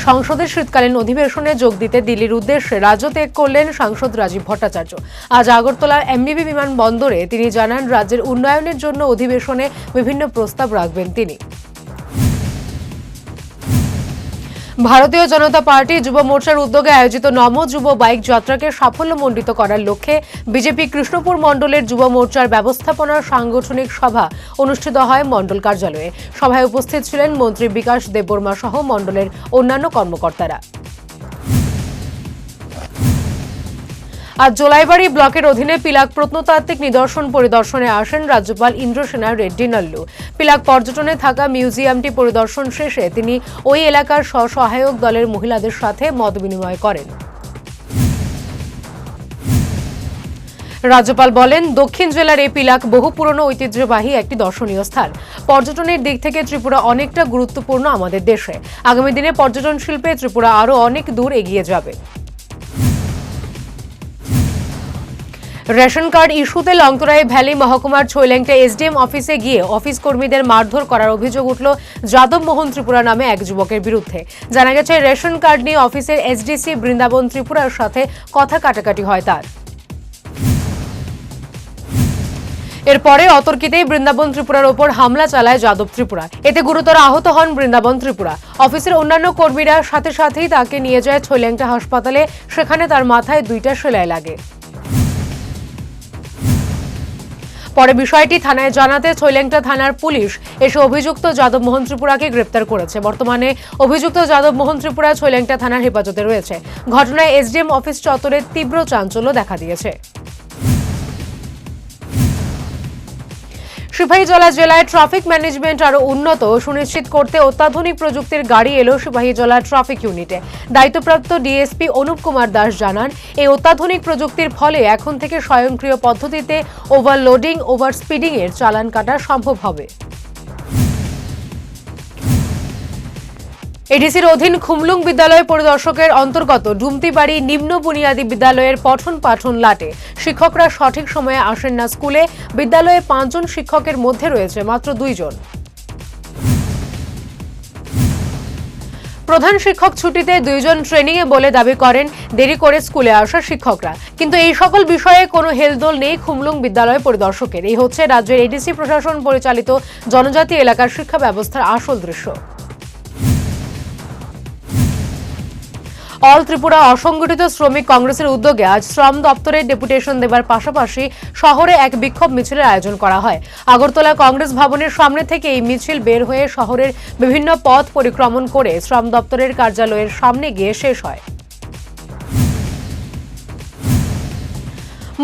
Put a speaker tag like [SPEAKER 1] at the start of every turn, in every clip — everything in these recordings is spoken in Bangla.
[SPEAKER 1] সংসদের শীতকালীন অধিবেশনে যোগ দিতে দিল্লির উদ্দেশ্যে রাজ্য ত্যাগ করলেন সাংসদ রাজীব ভট্টাচার্য। আজ আগরতলার এমবিবি বিমানবন্দরে তিনি জানান, রাজ্যের উন্নয়নের জন্য অধিবেশনে বিভিন্ন প্রস্তাব রাখবেন তিনি। ভারতীয় জনতা পার্টি যুব মোর্চার উদ্যোগে আয়োজিত নম যুব বাইক যাত্রাকে সাফল্যমণ্ডিত করার লক্ষ্যে বিজেপি কৃষ্ণপুর মণ্ডলের যুব মোর্চার ব্যবস্থাপনার সাংগঠনিক সভা অনুষ্ঠিত হয় মণ্ডল কার্যালয়ে। সভায় উপস্থিত ছিলেন মন্ত্রী বিকাশ দেববর্মা সহ মণ্ডলের অন্যান্য কর্মকর্তারা। আজ জোলাইবাড়ি ব্লকের অধীনে পিলাক প্রত্নতাত্ত্বিক নিদর্শন পরিদর্শনে আসেন রাজ্যপাল ইন্দ্রসেনা রেড্ডি নাল্লু। পিলাক পর্যটনে থাকা মিউজিয়ামটি পরিদর্শন শেষে তিনি ওই এলাকার স্বসহায়ক দলের মহিলাদের সাথে মত বিনিময় করেন। রাজ্যপাল বলেন, দক্ষিণ জেলার এই পিলাক বহু পুরনো ঐতিহ্যবাহী একটি দর্শনীয় স্থান। পর্যটনের দিক থেকে ত্রিপুরা অনেকটা গুরুত্বপূর্ণ আমাদের দেশে। আগামী দিনে পর্যটন শিল্পে ত্রিপুরা আরও অনেক দূর এগিয়ে যাবে। রেশন কার্ড ইস্যুতে লংতরাই ভ্যালি মহকুমার ছৈলেংটা এসডিএম অফিসে গিয়ে অফিস কর্মীদের মারধর করার অভিযোগ উঠল যাদব মোহন ত্রিপুরা নামে এক যুবকের বিরুদ্ধে। জানা গেছে, রেশন কার্ড নিয়ে অফিসের এসডিসি বৃন্দাবন ত্রিপুরার সাথে কথা কাটাকাটি হয় তার। এরপরে অতর্কিতেই বৃন্দাবন ত্রিপুরার ওপর হামলা চালায় যাদব ত্রিপুরা। এতে গুরুতর আহত হন বৃন্দাবন ত্রিপুরা। অফিসের অন্যান্য কর্মীরা সাথে সাথেই তাকে নিয়ে যায় ছৈলেংটা হাসপাতালে। সেখানে তার মাথায় 2টা সেলাই লাগে। পরে বিষয়টি থানায় জানাতে ছৈলেংটা থানার পুলিশ এসে অভিযুক্ত যাদব মোহন ত্রিপুরাকে গ্রেপ্তার করেছে। বর্তমানে অভিযুক্ত যাদব মোহন ত্রিপুরা ছৈলেংটা থানার হেফাজতে রয়েছে। ঘটনায় এসডিএম অফিস চত্বরে তীব্র চাঞ্চল্য দেখা দিয়েছে। সিপাহীজলা জেলায় ট্রাফিক ম্যানেজমেন্ট আরও উন্নত সুনিশ্চিত করতে অত্যাধুনিক প্রযুক্তির গাড়ি এলো সিপাহীজলা ট্রাফিক ইউনিটে। দায়িত্বপ্রাপ্ত ডিএসপি অনুপ কুমার দাস জানান, এই অত্যাধুনিক প্রযুক্তির ফলে এখন থেকে স্বয়ংক্রিয় পদ্ধতিতে ওভারলোডিং, ওভার স্পিডিং এর চালান কাটা সম্ভব হবে। এডিসির অধীন খুমলুং বিদ্যালয় পরিদর্শকের অন্তর্গত ডুমতিবাড়ি নিম্ন বুনিয়াদী বিদ্যালয়ের পঠন পাঠন লাটে। শিক্ষকরা সঠিক সময়ে আসেন না স্কুলে। বিদ্যালয়ে 5 জন শিক্ষকের মধ্যে রয়েছে মাত্র 2 জন। প্রধান শিক্ষক ছুটিতে 2 জন ট্রেনিংয়ে বলে দাবি করেন দেরি করে স্কুলে আসা শিক্ষকরা। কিন্তু এই সকল বিষয়ে কোনো হেলদোল নেই খুমলুং বিদ্যালয় পরিদর্শকের। এই হচ্ছে রাজ্যের এডিসি প্রশাসন পরিচালিত জনজাতি এলাকার শিক্ষা ব্যবস্থার আসল দৃশ্য। অল ত্রিপুরা অসংগঠিত শ্রমিক কংগ্রেসের উদ্যোগে আজ শ্রম দপ্তরের ডেপুটেশন দেবার পাশাপাশি শহরে এক বিক্ষোভ মিছিলের আয়োজন করা হয়। আগরতলা কংগ্রেস ভবনের সামনে থেকে এই মিছিল বের হয়ে শহরের বিভিন্ন পথ পরিক্রমণ করে শ্রম দপ্তরের কার্যালয়ের সামনে গিয়ে শেষ হয়।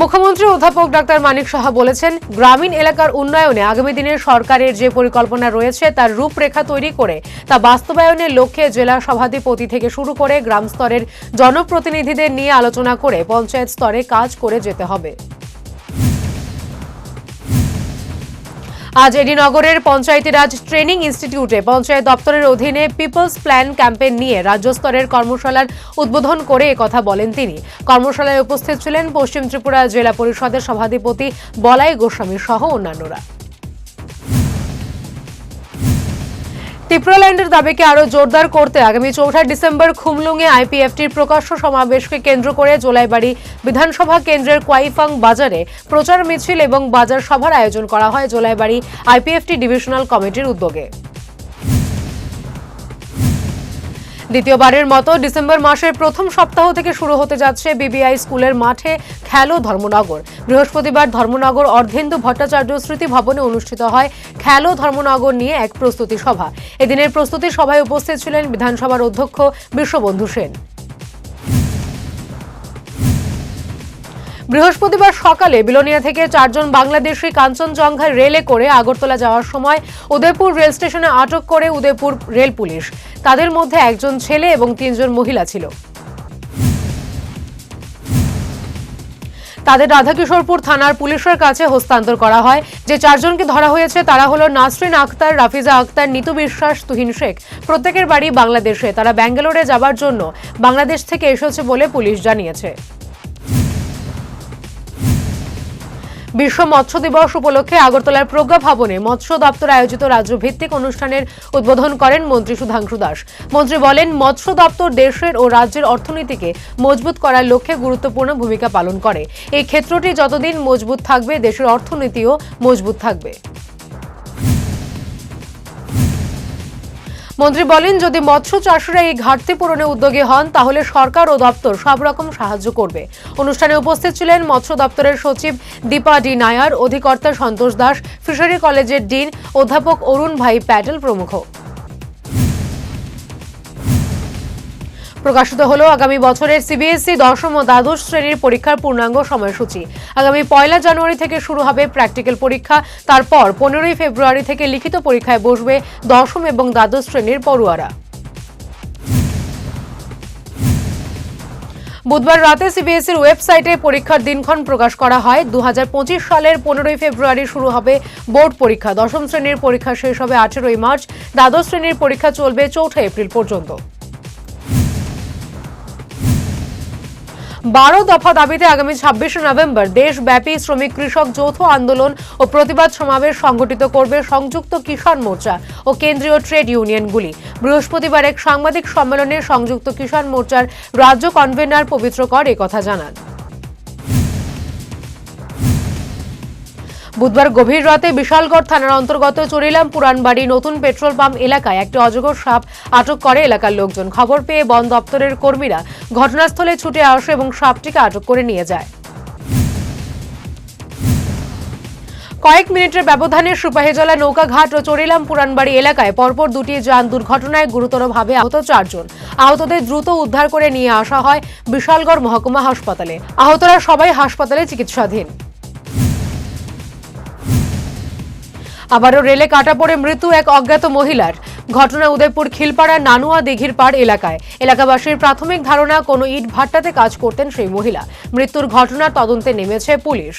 [SPEAKER 1] মুখ্যমন্ত্রী অধ্যাপক ডাক্তার মানিক সাহা বলেছেন, গ্রামীণ এলাকার উন্নয়নে আগামী দিনের সরকারের যে পরিকল্পনা রয়েছে তার রূপরেখা তৈরি করে তা বাস্তবায়নের লক্ষ্যে জেলা সভাধিপতি থেকে শুরু করে গ্রাম স্তরের জনপ্রতিনিধিদের নিয়ে আলোচনা করে পঞ্চায়েত স্তরে কাজ করে যেতে হবে। আজ এডিনগরের পঞ্চায়েতি রাজ ট্রেনিং ইনস্টিটিউটে পঞ্চায়েত দপ্তরের অধীনে পিপলস প্ল্যান ক্যাম্পেইন নিয়ে রাজ্য স্তরের কর্মশালার উদ্বোধন করে একথা বলেন তিনি। কর্মশালায় উপস্থিত ছিলেন পশ্চিম ত্রিপুরা জেলা পরিষদের সভাধিপতি বলাই গোস্বামী সহ অন্যান্যরা। ত্রিপুরাল্যান্ডের দাবিকে আরও জোরদার করতে আগামী 4 ডিসেম্বর খুমলুঙে আইপিএফটির প্রকাশ্য সমাবেশকে কেন্দ্র করে জোলাইবাড়ি বিধানসভা কেন্দ্রের কোয়াইফাং বাজারে প্রচার মিছিল এবং বাজার সভার আয়োজন করা হয় জোলাইবাড়ি আইপিএফটি ডিভিশনাল কমিটির উদ্যোগে। দ্বিতীয়বারের মতো ডিসেম্বর মাসের প্রথম সপ্তাহ থেকে শুরু হতে যাচ্ছে বিবিআই স্কুলের মাঠে খেলো ধর্মনগর। বৃহস্পতিবার ধর্মনগর অর্ধেন্দু ভট্টাচার্য স্মৃতি ভবনে অনুষ্ঠিত হয় খেলো ধর্মনগর নিয়ে এক প্রস্তুতি সভা। এদিনের প্রস্তুতি সভায় উপস্থিত ছিলেন বিধানসভার অধ্যক্ষ বিশ্ববন্ধু সেন। বৃহস্পতিবার সকালে বিলোনিয়া থেকে 4 জন বাংলাদেশি কাঞ্চনজঙ্ঘা রেলে করে আগরতলা যাওয়ার সময় উদয়পুর রেল স্টেশনে আটক করে উদয়পুর রেল পুলিশ। তাদের মধ্যে 1 জন ছেলে এবং 3 জন মহিলা ছিল। তাদের রাধাকিশোরপুর থানার পুলিশের কাছে হস্তান্তর করা হয়। যে 4 জনকে ধরা হয়েছে তারা হলো নাসরিন আক্তার, রাফিজা আক্তার, নিতু বিশ্বাস, তুহিন শেখ। প্রত্যেকের বাড়ি বাংলাদেশে। তারা ব্যাঙ্গালোরে যাবার জন্য বাংলাদেশ থেকে এসেছে বলে পুলিশ জানিয়েছে। বিশ্ব মৎস্য দিবস উপলক্ষে আগরতলার প্রজ্ঞা ভবনে মৎস্য দপ্তর আয়োজিত রাজ্যভিত্তিক অনুষ্ঠানের উদ্বোধন করেন মন্ত্রী সুধাংশু দাস। মন্ত্রী বলেন, মৎস্য দপ্তর দেশের ও রাজ্যের অর্থনীতিকে মজবুত করার লক্ষ্যে গুরুত্বপূর্ণ ভূমিকা পালন করে। এই ক্ষেত্রটি যতদিন মজবুত থাকবে, দেশের অর্থনীতিও মজবুত থাকবে। মন্ত্রী বলেন, যদি মৎস্য চাষিরা এই ঘাটতি পূরণে উদ্যোগী হন তাহলে সরকার ও দপ্তর সব রকম সাহায্য করবে। অনুষ্ঠানে উপস্থিত ছিলেন মৎস্য দপ্তরের সচিব দীপা ডি নায়ার, অধিকর্তা সন্তোষ দাস, ফিশারি কলেজের ডিন অধ্যাপক অরুণ ভাই প্যাটেল প্রমুখ। প্রকাশিত হলো আগামী বছরের সিবিএসই দশম ও দ্বাদশ শ্রেণীর পরীক্ষার পূর্ণাঙ্গ সময়সূচি। আগামী 1 জানুয়ারি থেকে শুরু হবে প্র্যাকটিক্যাল পরীক্ষা। তারপর 15 ফেব্রুয়ারি থেকে লিখিত পরীক্ষায় বসবে দশম এবং দ্বাদশ শ্রেণীর পড়ুয়ারা। বুধবার রাতে সিবিএসইর ওয়েবসাইটে পরীক্ষার দিনক্ষণ প্রকাশ করা হয়। 2025 সালের 15 ফেব্রুয়ারি শুরু হবে বোর্ড পরীক্ষা। দশম শ্রেণীর পরীক্ষা শেষ হবে 18 মার্চ। দ্বাদশ শ্রেণীর পরীক্ষা চলবে 4 এপ্রিল পর্যন্ত। 12 দফা দাবিতে আগামী 26 নভেম্বর দেশব্যাপী শ্রমিক কৃষক যৌথ আন্দোলন ও প্রতিবাদ সমাবেশ সংগঠিত করবে সংযুক্ত কিষাণ মোর্চা ও কেন্দ্রীয় ট্রেড ইউনিয়নগুলি। বৃহস্পতিবার এক সাংবাদিক সম্মেলনে সংযুক্ত কিষাণ মোর্চার রাজ্য কনভেনার পবিত্র কর একথা জানান। বুধবার গভীর রাতে বিশালগড় থানার অন্তর্গত চরিলাম পুরানবাড়ি নতুন পেট্রোল পাম্প এলাকায় একটি অজগর সাপ আটক করে এলাকার লোকজন। খবর পেয়ে বন দপ্তরের কর্মীরা ঘটনাস্থলে ছুটে আসে এবং সাপটিকে আটক করে নিয়ে যায়। কয়েক মিনিটের ব্যবধানে সিপাহীজলা নৌকাঘাট ও চরিলাম পুরানবাড়ি এলাকায় পরপর দুটি যান দুর্ঘটনায় গুরুতরভাবে আহত 4 জন। আহতদের দ্রুত উদ্ধার করে নিয়ে আসা হয় বিশালগড় মহকুমা হাসপাতালে। আহতরা সবাই হাসপাতালে চিকিৎসাধীন। আবারও রেলে কাটা পড়ে মৃত্যু এক অজ্ঞাত মহিলার। ঘটনা উদয়পুর খিলপাড়া নানুয়া দিঘির পাড় এলাকায়। এলাকাবাসীর প্রাথমিক ধারণা, কোনো ইট ভাট্টাতে কাজ করতেন সেই মহিলা। মৃত্যুর ঘটনার তদন্তে নেমেছে পুলিশ।